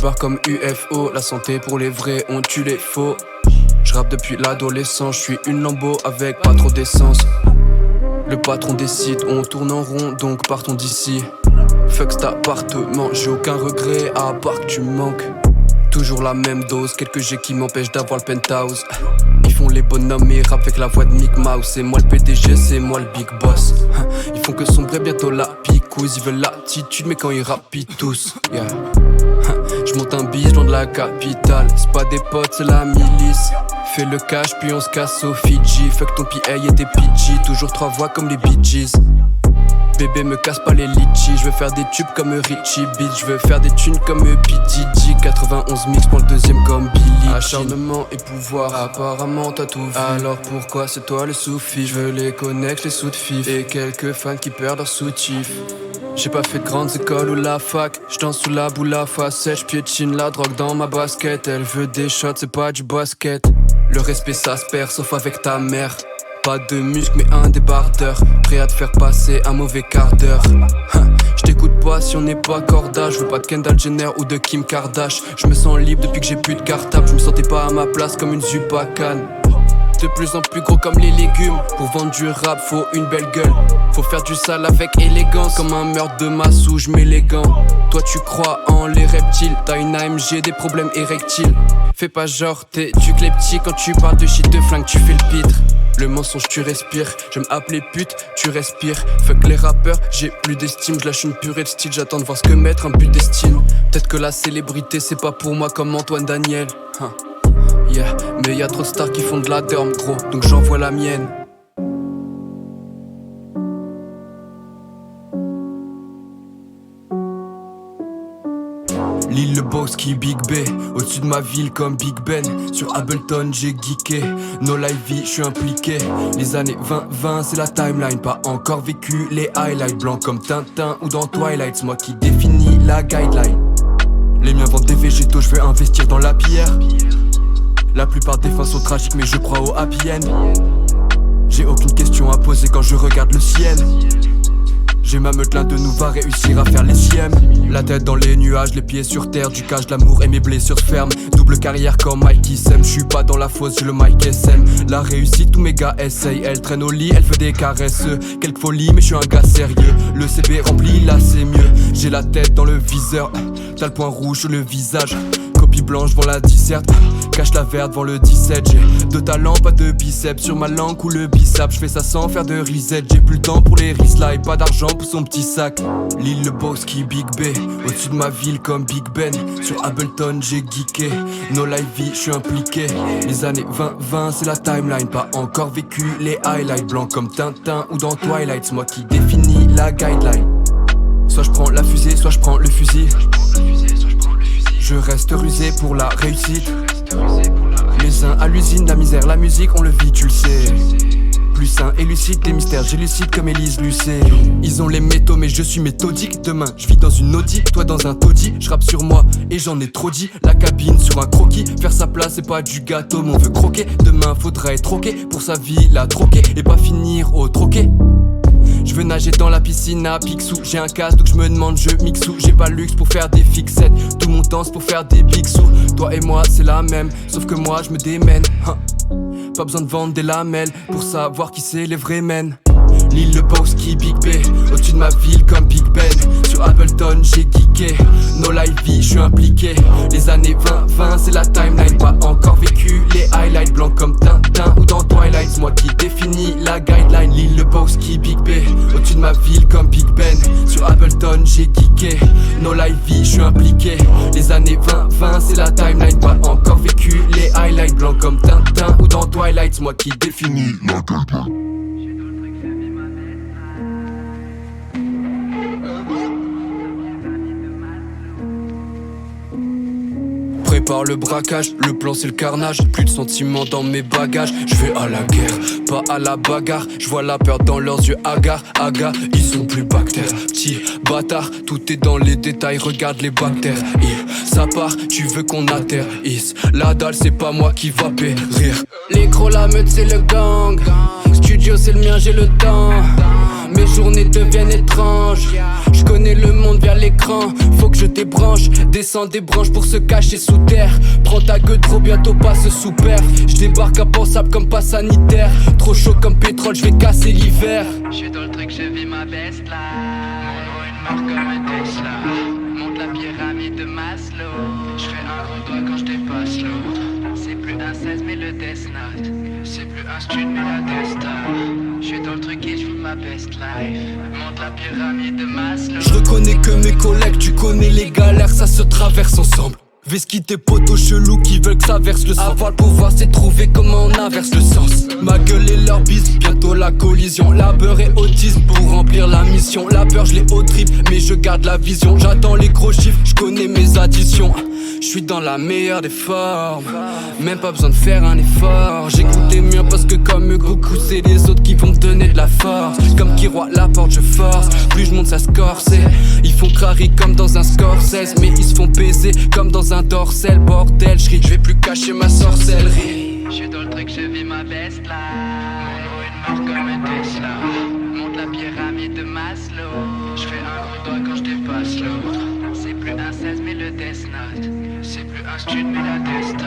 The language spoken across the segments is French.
barre comme UFO. La santé pour les vrais, on tue les faux. J'rappe depuis l'adolescence, j'suis une Lambo avec pas trop d'essence. Le patron décide, on tourne en rond, donc partons d'ici. Fuck cet appartement, j'ai aucun regret à part que tu manques. Toujours la même dose, quelques jets qui m'empêchent d'avoir le penthouse. Ils font les bonhommes et rap avec la voix de Mick Mouse. C'est moi le PDG, c'est moi le big boss. Ils font que sombrer bientôt la picouse. Ils veulent l'attitude mais quand ils rappent tous, yeah. J'monte un bis loin de la capitale. C'est pas des potes, c'est la milice. Fais le cash puis on se casse au Fidji. Fuck ton PA et tes PG. Toujours trois voix comme les Bee Gees. Bébé me casse pas les litchis. Je veux faire des tubes comme Richie Beat. Je veux faire des thunes comme PDG. 91 mix pour le deuxième comme Billy. Acharnement et pouvoir, apparemment t'as tout vu. Alors pourquoi c'est toi le soufi? Je veux les connects, les sous de fif. Et quelques fans qui perdent leur soutif. J'ai pas fait de grandes écoles ou la fac. J'danse sous la boule à facette. J'piétine la drogue dans ma basket. Elle veut des shots, c'est pas du basket. Le respect ça se perd sauf avec ta mère. Pas de muscle mais un débardeur. Prêt à te faire passer un mauvais quart d'heure. J't'écoute pas si on n'est pas corda. J'veux pas de Kendall Jenner ou de Kim Kardashian. J'me sens libre depuis que j'ai plus de cartable. J'me sentais pas à ma place comme une Zupacane. De plus en plus gros comme les légumes. Pour vendre du rap faut une belle gueule. Faut faire du sale avec élégance. Comme un meurtre de masse où j'mets les gants. Toi tu crois en les reptiles. T'as une AMG, des problèmes érectiles. Fais pas genre t'es du petit. Quand tu parles de shit de flingue tu fais le pitre. Le mensonge tu respires, j'aime appeler pute, tu respires. Fuck les rappeurs, j'ai plus d'estime. Je lâche une purée de style, j'attends de voir ce que mettre un but d'estime. Peut-être que la célébrité c'est pas pour moi comme Antoine Daniel. Yeah, mais y'a trop de stars qui font de la derme gros, donc j'envoie la mienne. Lille le boss qui Big B, au-dessus de ma ville comme Big Ben. Sur Ableton j'ai geeké, no live vie j'suis impliqué. Les années 20-20 c'est la timeline, pas encore vécu les highlights. Blancs comme Tintin ou dans Twilight, c'est moi qui définis la guideline. Les miens vendent des végétaux, j'veux investir dans la pierre. La plupart des fins sont tragiques mais je crois au happy end. J'ai aucune question à poser quand je regarde le ciel. J'ai ma meute, l'un de nous va réussir à faire les sièmes. La tête dans les nuages, les pieds sur terre. Du cash, de l'amour et mes blessures fermes. Double carrière comme Mikey Sam. J'suis pas dans la fosse, j'ai le mic SM. La réussite, tous mes gars essayent. Elle traîne au lit, elle fait des caresses. Quelques folies, mais j'suis un gars sérieux. Le CB rempli, là c'est mieux. J'ai la tête dans le viseur. T'as le point rouge sur le visage. Copie blanche devant la disserte. Cache la verte devant le 17. J'ai de talent, pas de biceps. Sur ma langue ou le bicep. J'fais ça sans faire de reset. J'ai plus le temps pour les rislas et pas d'argent pour son petit sac. Lille le boss qui Big B, au-dessus de ma ville comme Big Ben. Sur Ableton j'ai geeké, no live vie j'suis impliqué. Les années 20-20 c'est la timeline, pas encore vécu les highlights. Blancs comme Tintin ou dans Twilight, c'est moi qui définis la guideline. Soit j'prends la fusée, soit j'prends le fusil. Je reste rusé pour la réussite. Les uns à l'usine, la misère, la musique, on le vit, tu le sais. Plus sain et lucide, les mystères, j'élucide comme Élise Lucet. Ils ont les métaux mais je suis méthodique. Demain je vis dans une Audi, toi dans un taudis. Je rappe sur moi et j'en ai trop dit. La cabine sur un croquis, faire sa place c'est pas du gâteau mais on veut croquer. Demain faudra être troqué pour sa vie la troquer et pas finir au troquet. Je veux nager dans la piscine à Picsou. J'ai un casque donc je me demande je mixou. J'ai pas le luxe pour faire des fixettes. Tout mon temps c'est pour faire des big sous. Toi et moi c'est la même, sauf que moi je me démène. Pas besoin de vendre des lamelles pour savoir qui c'est les vrais men. Lille le boss qui Big B, au-dessus de ma ville comme Big Ben. Sur Ableton j'ai geeké, no live vie j'suis impliqué. Les années 20-20 c'est la timeline, pas encore vécu les highlights. Blancs comme Tintin ou dans Twilight, c'est moi qui définis la guideline. Lille le boss qui Big B, au-dessus de ma ville comme Big Ben. Sur Ableton j'ai geeké, no live vie j'suis impliqué. Les années 20-20 c'est la timeline, pas encore vécu les highlights. Blancs comme Tintin ou dans Twilight, c'est moi qui définis la guideline. Prépare le braquage, le plan c'est le carnage. Plus de sentiments dans mes bagages. Je vais à la guerre, pas à la bagarre. Je vois la peur dans leurs yeux hagards. Ils sont plus bactères, petit bâtard. Tout est dans les détails, regarde les bactères. Ça part, tu veux qu'on atterrisse. La dalle c'est pas moi qui va périr. Les gros la meute c'est le gang. Studio c'est le mien, j'ai le temps. Mes journées deviennent étranges. Je connais le monde via les l'écran, faut que je débranche. Descends des branches pour se cacher sous terre. Prends ta gueule, trop bientôt passe sous perf. Je débarque impensable comme pas sanitaire. Trop chaud comme pétrole, je vais casser l'hiver. J'suis dans le truc, je vis ma best life. Mon nom une marque comme un Tesla. Monte la pyramide de Maslow. J'fais un gros doigt quand j'dépasse l'autre. C'est plus un 16 mais le Death Note. C'est plus un stud mais la Testa. J'suis dans le truc et j'vis ma best life. Monte la pyramide de Maslow. Je reconnais que mes collègues, tu connais les galères, ça se traverse ensemble. Vesqui tes potos chelous qui veulent que ça verse le sang. Avoir le pouvoir c'est trouver comment on inverse le sens. Ma gueule et leur bise, bientôt la collision. Labeur et autisme pour remplir la mission. La peur je l'ai au trip mais je garde la vision. J'attends les gros chiffres, je connais mes additions. Je suis dans la meilleure des formes. Même pas besoin de faire un effort. J'écoute les miens parce que comme Goku c'est les autres qui vont me donner de la force. Comme Kiroy la porte je force. Plus je monte ça se corse. Ils font crari comme dans un Scorsese. Mais ils se font baiser comme dans un dorsel. Bordel j'ris, je vais plus cacher ma sorcellerie. J'suis dans le truc, je vis ma best life. Mon nom une marque comme un Tesla. Monte la pyramide de Maslow. J'fais un gros doigt quand j'dépasse l'autre. C'est plus un 16 mais le Death Note. C'est plus un stud mais la Testa.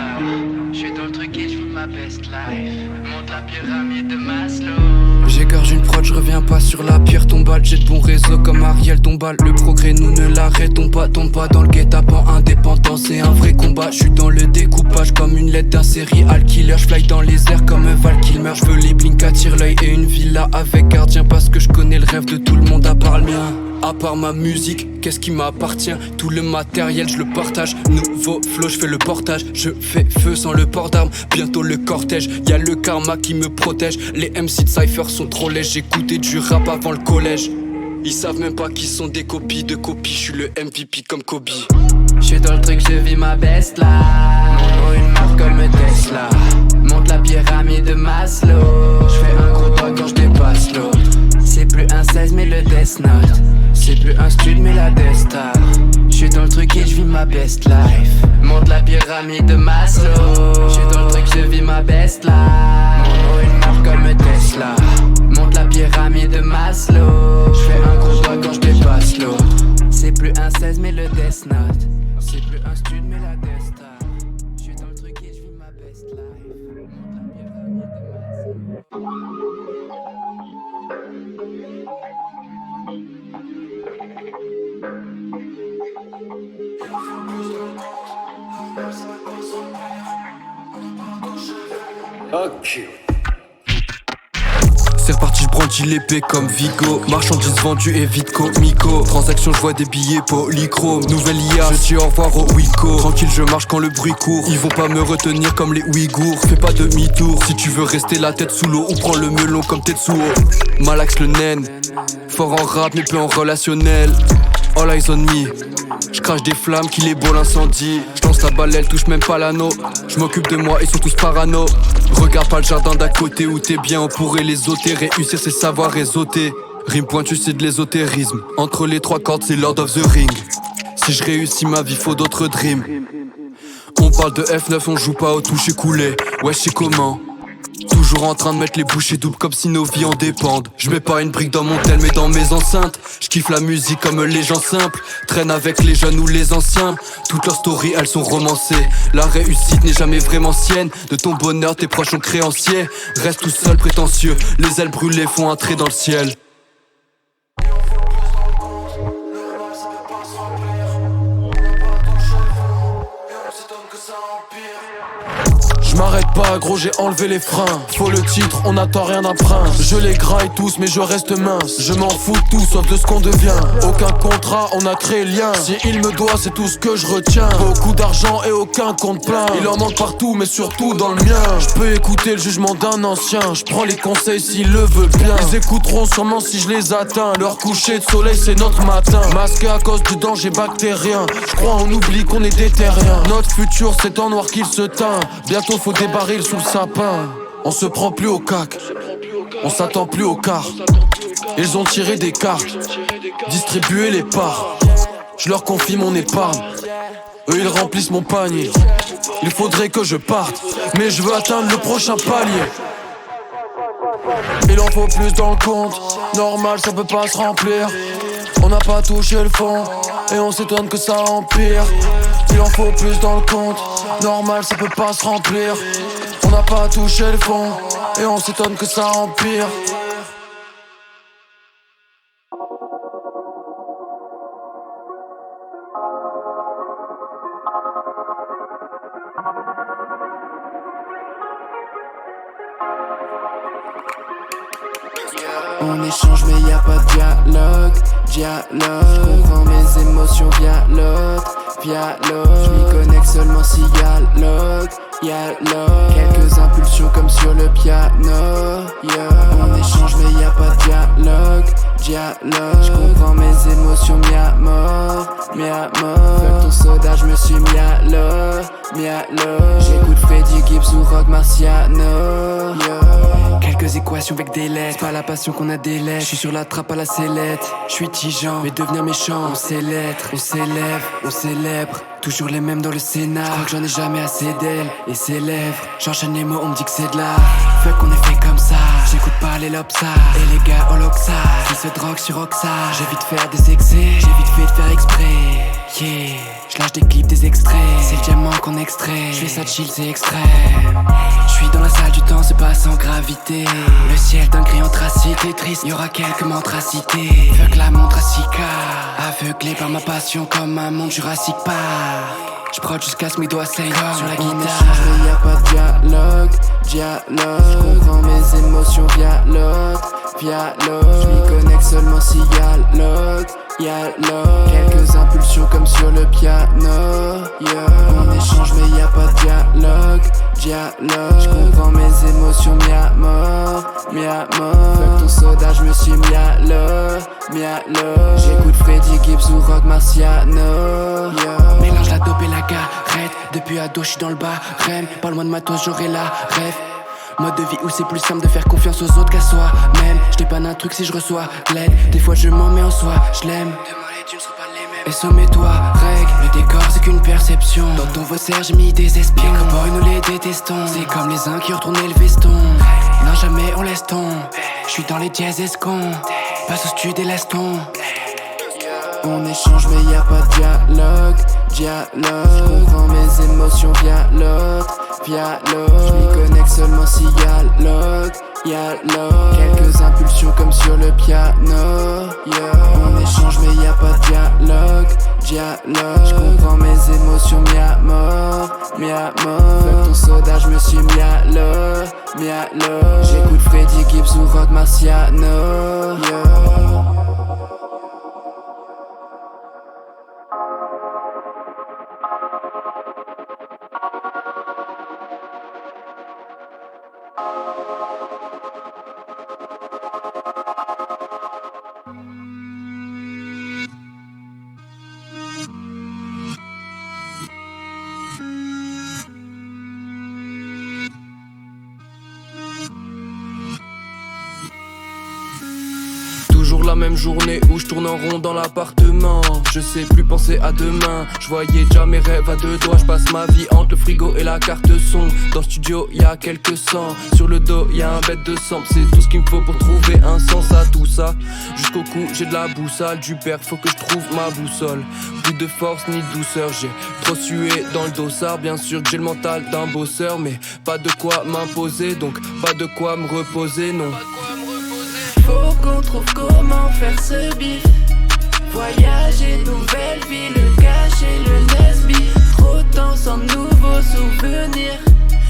J'suis dans le truc et j'vis ma best life. Monte la pyramide de Maslow. J'égorge une prod, je reviens pas sur la pierre tombale. J'ai de bons réseaux comme Ariel Dombal. Le progrès nous ne l'arrêtons pas. Tombe pas dans le guet-apens indépendant. C'est un vrai combat, je suis dans le découpage comme une lettre d'un serial killer. Je fly dans les airs comme un Val Kilmer. Je veux les blinks attire l'œil et une villa avec gardien. Parce que je connais le rêve de tout le monde à part le mien. À part ma musique, qu'est-ce qui m'appartient? Tout le matériel, je le partage. Nouveau flow, je fais le portage. Je fais feu sans le port d'armes. Bientôt le cortège, y'a le karma qui me protège. Les MC de Cypher sont trop lèges. J'écoutais du rap avant le collège. Ils savent même pas qu'ils sont des copies de copies. Je suis le MVP comme Kobe. J'suis dans le truc, je vis ma best life. Mon nom une marque comme un Tesla. Monte la pyramide de Maslow. J'fais un gros doigt quand j'dépasse l'autre. C'est plus un 16 mais le Death Note. C'est plus un stud mais la Testa. J'suis dans le truc et j'vis ma best life. Monte la pyramide de Maslow. J'suis dans le truc, je vis ma best life. Mon nom une marque comme un Tesla. Monte la pyramide de Maslow. J'fais un gros doigt quand j'dépasse l'autre. C'est plus un 16 mais le Death Note. C'est plus un stud mais la Testa. J'suis dans le truc et j'vis ma best life. Monte la pyramide de Maslow. Ok. C'est reparti, je brandis l'épée comme Vigo. Marchandises vendues et vite comico. Transaction, je vois des billets polychrome. Nouvelle IA, je dis au revoir au Wico. Tranquille, je marche quand le bruit court. Ils vont pas me retenir comme les Ouïghours. Fais pas demi-tour si tu veux rester la tête sous l'eau. Ou prends le melon comme Tetsuo. Malax le naine. Fort en rap mais peu en relationnel. All eyes on me. Je crache des flammes qui les beau l'incendie. Je lance la balle, elle touche même pas l'anneau. Je m'occupe de moi, ils sont tous parano. Regarde pas le jardin d'à côté où t'es bien. On pourrait les ôter, réussir c'est savoir réseauter. Rime pointu c'est de l'ésotérisme. Entre les trois cordes c'est Lord of the Ring. Si je réussis ma vie faut d'autres dreams. On parle de F9, on joue pas au toucher coulé. Ouais je sais comment. Toujours en train de mettre les bouchées doubles comme si nos vies en dépendent. Je mets pas une brique dans mon tel mais dans mes enceintes. Je kiffe la musique comme les gens simples. Traîne avec les jeunes ou les anciens. Toutes leurs stories elles sont romancées. La réussite n'est jamais vraiment sienne. De ton bonheur tes proches sont créanciers. Reste tout seul prétentieux. Les ailes brûlées font un trait dans le ciel. Je m'arrête pas gros, j'ai enlevé les freins. Faut le titre, on n'attend rien d'un prince. Je les graille tous mais je reste mince. Je m'en fous de tout sauf de ce qu'on devient. Aucun contrat, on a créé lien. Si il me doit c'est tout ce que je retiens. Beaucoup d'argent et aucun compte plein. Il en manque partout mais surtout dans le mien. Je peux écouter le jugement d'un ancien. Je prends les conseils s'il le veut bien. Ils écouteront sûrement si je les atteins. Leur coucher de soleil c'est notre matin. Masqué à cause du danger bactérien. Je crois on oublie qu'on est des terriens. Notre futur c'est en noir qu'il se teint. Bientôt faut des barils sous le sapin. On se prend plus au cac. On s'attend plus au quart. Ils ont tiré des cartes, distribué les parts. Je leur confie mon épargne. Eux ils remplissent mon panier. Il faudrait que je parte, mais je veux atteindre le prochain palier. Il en faut plus dans le compte. Normal ça peut pas se remplir. On n'a pas touché le fond. et on s'étonne que ça empire. Il en faut plus dans le compte, normal ça peut pas se remplir. On n'a pas touché le fond, et on s'étonne que ça empire. On échange mais y a pas de dialogue. J'comprends mes émotions via l'autre. J'm'y connecte seulement s'il y a log. Quelques impulsions comme sur le piano. On échange mais y a pas de dialogue. J'comprends mes émotions mi-à-mort. Fuck ton soda, j'me suis mi-à-l'eau. J'écoute Freddie Gibbs ou Rock Marciano. Quelques équations avec des lettres, c'est pas la passion qu'on a des lettres. J'suis sur la trappe à la sellette, j'suis tigeant, mais devenir méchant. On sait l'être, on s'élève, on célèbre. Toujours les mêmes dans le scénar. J'crois que j'en ai jamais assez d'elle et ses lèvres. J'enchaîne les mots, on me dit que c'est de l'art. Fuck, on est fait comme ça. J'écoute pas les lobsas et les gars holoxa qui se droguent sur Oxa. J'évite faire des excès, j'évite fait de faire exprès. Yeah, j'lâche des clips, des extraits. C'est le diamant qu'on extrait. J'fais ça chill, c'est extrême. J'suis dans la salle du temps, c'est pas sans gravité. Le ciel d'un gris anthracite est triste. Y'aura quelques mantres à citer. Fuck la montre à Sika. Aveuglé par ma passion comme un monde jurassique Park. J'prod jusqu'à ce que mes doigts saignent sur la guitare. On échange mais y a pas de dialogue. J'comprends mes émotions via l'autre. J'm'y connecte seulement s'il y a log. Quelques impulsions comme sur le piano. On échange mais y a pas de dialogue. J'comprends mes émotions mi-à-mort. Fuck ton soda, j'me suis mi-à-l'eau. J'écoute Freddie Gibbs ou Rock Marciano. Mélange la dope et la garette. Depuis ado j'suis dans le barème. Parle-moi de matos, j'aurai la rêve. Mode de vie où c'est plus simple de faire confiance aux autres qu'à soi-même. J'dépanne un truc si je reçois l'aide. Des fois je m'en mets en soi, j'l'aime. Et sommets-toi, règle. Le décor c'est qu'une perception. Dans ton vaussaire j'ai mis des espions. Les cowboys nous les détestons. C'est comme les uns qui ont retourné le veston. Non jamais on laisse tomber. J'suis dans les dièses escons. Passe au studio et laisse tomber. On échange mais y a pas de dialogue. J'comprends mes émotions via l'autre. J'm'y connecte seulement s'il y a log. Quelques impulsions comme sur le piano. On échange mais y a pas de dialogue. J'comprends mes émotions mi-à-mort. Fuck ton soda, j'me suis mi-à-l'eau. J'écoute Freddie Gibbs ou Rock Marciano. Toujours la même journée où je tourne en rond dans l'appartement. Je sais plus penser à demain. Je voyais déjà mes rêves à deux doigts. Je passe ma vie entre le frigo et la carte son. Dans le studio y'a quelques cents. Sur le dos y'a un bête de sang. C'est tout ce qu'il me faut pour trouver un sens à tout ça. Jusqu'au cou j'ai de la boussole du père, faut que je trouve ma boussole. Plus de force ni de douceur, j'ai trop sué dans le dossard. Bien sûr que j'ai le mental d'un bosseur, mais pas de quoi m'imposer, donc pas de quoi me reposer, non. Faut qu'on trouve comment faire ce bif. Voyager, nouvelle vie, le cacher, le Nesby. Trop de temps sans nouveaux souvenirs.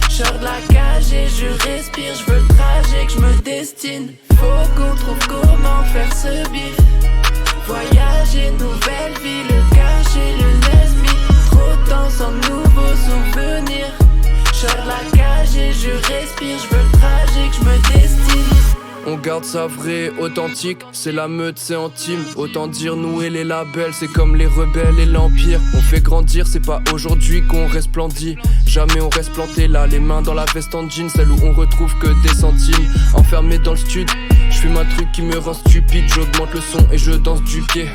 Sors de la cage et je respire. Je veux le trajet que je me destine. Faut qu'on trouve comment faire ce bif. Voyager, nouvelle vie, le cacher, le Nesby. Trop de temps sans nouveaux souvenirs. Sors de la cage et je respire. Je veux le trajet que je me destine. On garde ça vrai, authentique, c'est la meute, c'est intime. Autant dire nous et les labels, c'est comme les rebelles et l'empire. On fait grandir, c'est pas aujourd'hui qu'on resplendit. Jamais on reste planté là, les mains dans la veste en jean. Celle où on retrouve que des centimes. Enfermé dans le stud, j'fume un truc qui me rend stupide. J'augmente le son et je danse du pied.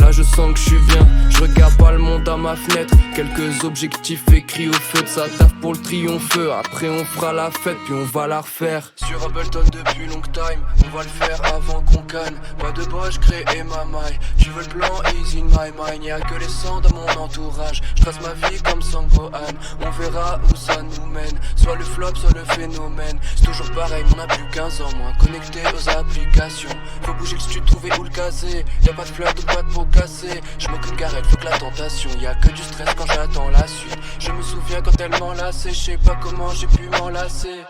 Là je sens que je suis bien, je regarde pas le monde à ma fenêtre. Quelques objectifs écrits au feu de sa taf pour le triomphe. Après on fera la fête puis on va la refaire. Sur Ableton depuis long time, on va le faire avant qu'on canne. Pas de bois, crée ma maille. Tu veux le plan, easy in my mind. Y'a que les sangs dans mon entourage. Je trace ma vie comme Sangohan. On verra où ça nous mène. Soit le flop, soit le phénomène. C'est toujours pareil, on a plus 15 ans moins connecté aux applications. Faut bouger le studio, trouver où le caser. Y'a pas de fleurs, de pas de peau cassée. Je m'occupe garette, faut que la tentation. Y'a que du stress quand j'attends la suite. Je me souviens quand elle m'enlaçait. Je sais pas comment j'ai pu m'enlacer.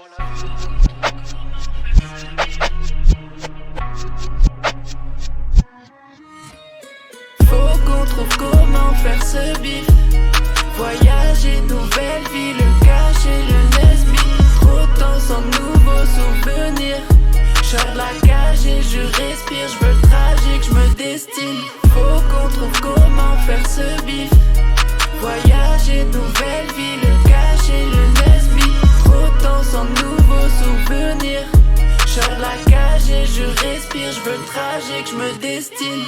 Faut qu'on trouve comment faire ce bif. Voyager, nouvelle vie, le cacher, le Nesby. Trop de temps sans nouveaux souvenirs. J'sors de la cage et je respire. J'veux le tragique, j'me destine. Faut qu'on trouve comment faire ce bif. Voyager, nouvelle vie, le cacher, le Nesby. Trop de temps sans nouveaux souvenirs. J'sors de la cage et je respire. J'veux le tragique, j'me destine.